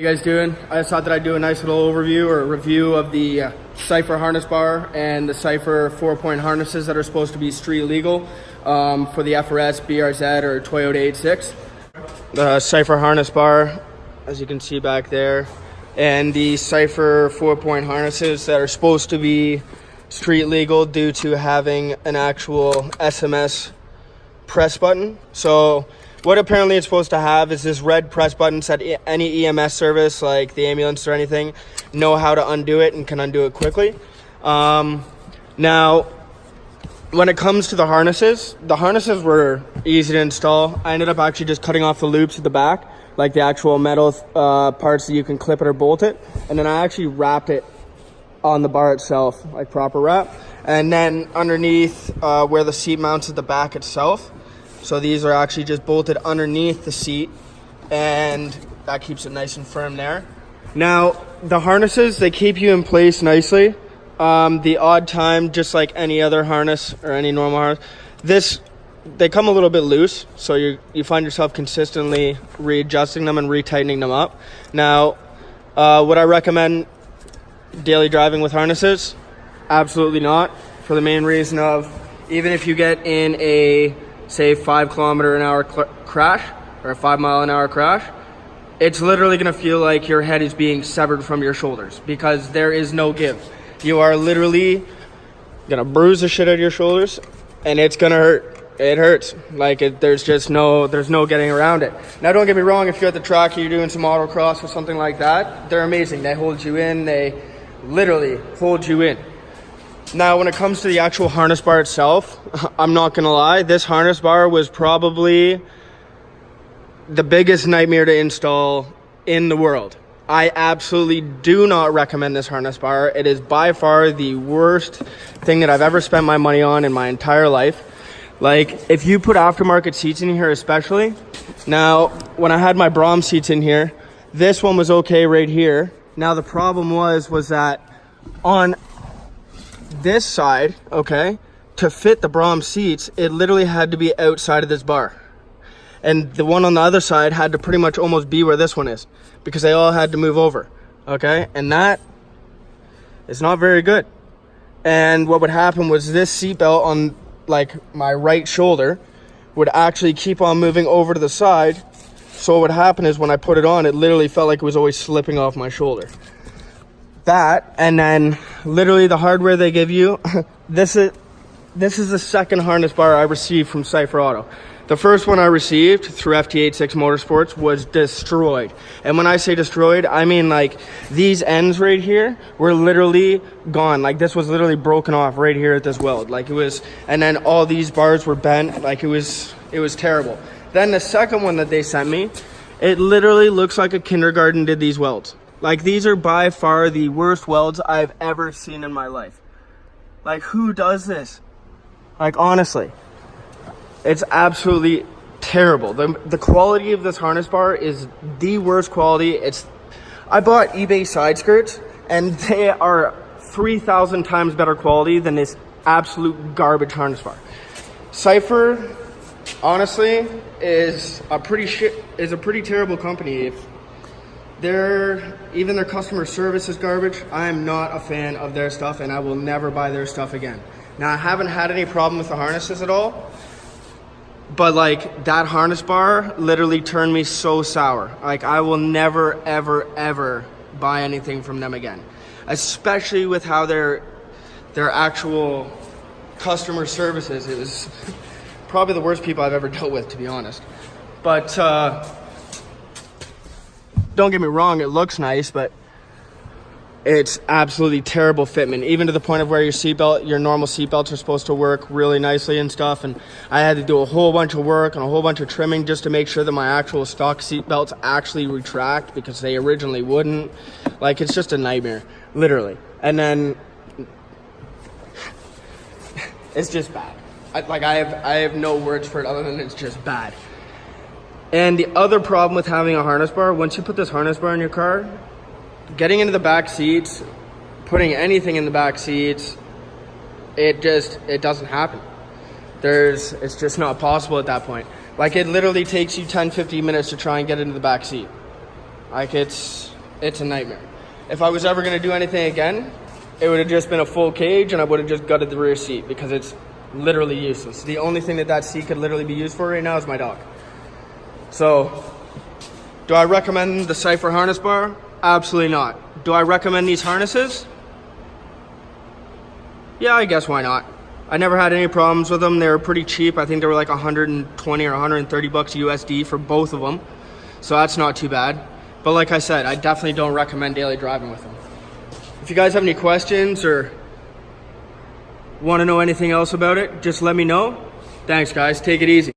How you guys doing? I just thought that I'd do a nice little overview or review of the Cipher harness bar and the Cipher 4-point harnesses that are supposed to be street legal for the FRS, BRZ, or Toyota 86. The Cipher harness bar, as you can see back there, and the Cipher 4-point harnesses that are supposed to be street legal due to having an actual SMS press button. So what apparently it's supposed to have is this red press button that any EMS service, like the ambulance or anything, know how to undo it and can undo it quickly. Now, when it comes to the harnesses were easy to install. I ended up actually just cutting off the loops at the back, like the actual metal parts that you can clip it or bolt it. And then I actually wrapped it on the bar itself, like proper wrap. And then underneath where the seat mounts at the back itself. So these are actually just bolted underneath the seat, and that keeps it nice and firm there. Now, the harnesses, they keep you in place nicely. The odd time, just like any other harness or any normal harness, they come a little bit loose, so you find yourself consistently readjusting them and retightening them up. Now, would I recommend daily driving with harnesses? Absolutely not, for the main reason of, even if you get in a, say, 5 km/h crash or a 5 mile/h crash, it's literally going to feel like your head is being severed from your shoulders because there is no give. You are literally going to bruise the shit out of your shoulders, and it's going to hurt. It hurts. There's no getting around it. Now, don't get me wrong, if you're at the track and you're doing some autocross or something like that, they're amazing. They hold you in. They literally hold you in. Now, when it comes to the actual harness bar itself, I'm not going to lie, this harness bar was probably the biggest nightmare to install in the world. I absolutely do not recommend this harness bar. It is by far the worst thing that I've ever spent my money on in my entire life. Like, if you put aftermarket seats in here especially, now, when I had my Brahms seats in here, this one was okay right here. Now, the problem was that on this side, okay, to fit the Brahms seats, it literally had to be outside of this bar. And the one on the other side had to pretty much almost be where this one is, because they all had to move over, okay? And that is not very good. And what would happen was this seatbelt on, like, my right shoulder would actually keep on moving over to the side. So what would happen is when I put it on, it literally felt like it was always slipping off my shoulder. That, and then literally the hardware they give you, this is the second harness bar I received from Cipher Auto. The first one I received through FT86 Motorsports was destroyed. And when I say destroyed, I mean like these ends right here were literally gone. Like this was literally broken off right here at this weld. Like it was, and then all these bars were bent. Like it was terrible. Then the second one that they sent me, it literally looks like a kindergarten did these welds. Like, these are by far the worst welds I've ever seen in my life. Like, who does this? Like, honestly, it's absolutely terrible. The quality of this harness bar is the worst quality. I bought eBay side skirts, and they are 3,000 times better quality than this absolute garbage harness bar. Cipher, honestly, is a pretty terrible company. Even their customer service is garbage. I am not a fan of their stuff, and I will never buy their stuff again. Now, I haven't had any problem with the harnesses at all, but like that harness bar literally turned me so sour. Like, I will never, ever, ever buy anything from them again, especially with how their actual customer service is. It was probably the worst people I've ever dealt with, to be honest. But don't get me wrong, it looks nice, but it's absolutely terrible fitment, even to the point of where your normal seatbelts are supposed to work really nicely and stuff. And I had to do a whole bunch of work and a whole bunch of trimming just to make sure that my actual stock seatbelts actually retract, because they originally wouldn't. Like, it's just a nightmare, literally. And then it's just bad. I have no words for it other than it's just bad. And the other problem with having a harness bar, once you put this harness bar in your car, getting into the back seats, putting anything in the back seats, it doesn't happen. It's just not possible at that point. Like, it literally takes you 10-15 minutes to try and get into the back seat. Like, it's it's a nightmare. If I was ever gonna do anything again, it would have just been a full cage and I would have just gutted the rear seat because it's literally useless. The only thing that seat could literally be used for right now is my dog. So, do I recommend the Cipher harness bar? Absolutely not. Do I recommend these harnesses? Yeah, I guess why not? I never had any problems with them. They were pretty cheap. I think they were like 120 or 130 bucks USD for both of them. So that's not too bad. But like I said, I definitely don't recommend daily driving with them. If you guys have any questions or want to know anything else about it, just let me know. Thanks guys, take it easy.